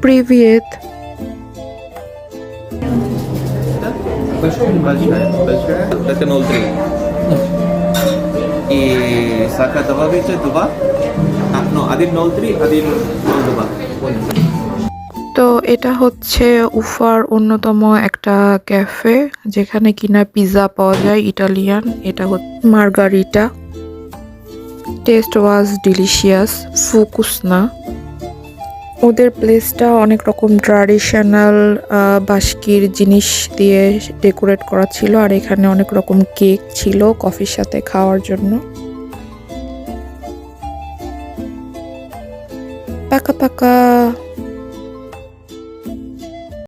Привет. Большая. Это 0,3. И сахар добавите 2. No, один 0,3, один 0,2. তো এটা হচ্ছে উফার অন্যতম একটা ক্যাফে যেখানে কিনা পিৎজা পাওয়া যায় ইটালিয়ান। এটা হচ্ছে মার্গারিটা। Test was delicious. ফোকুস না। ওদের প্লেসটা অনেক রকম ট্র্যাডিশনাল বাস্কির জিনিস দিয়ে ডেকোরেট করা ছিল, আর এখানে অনেক রকম কেক ছিল কফির সাথে খাওয়ার জন্য। পাকা পাকা।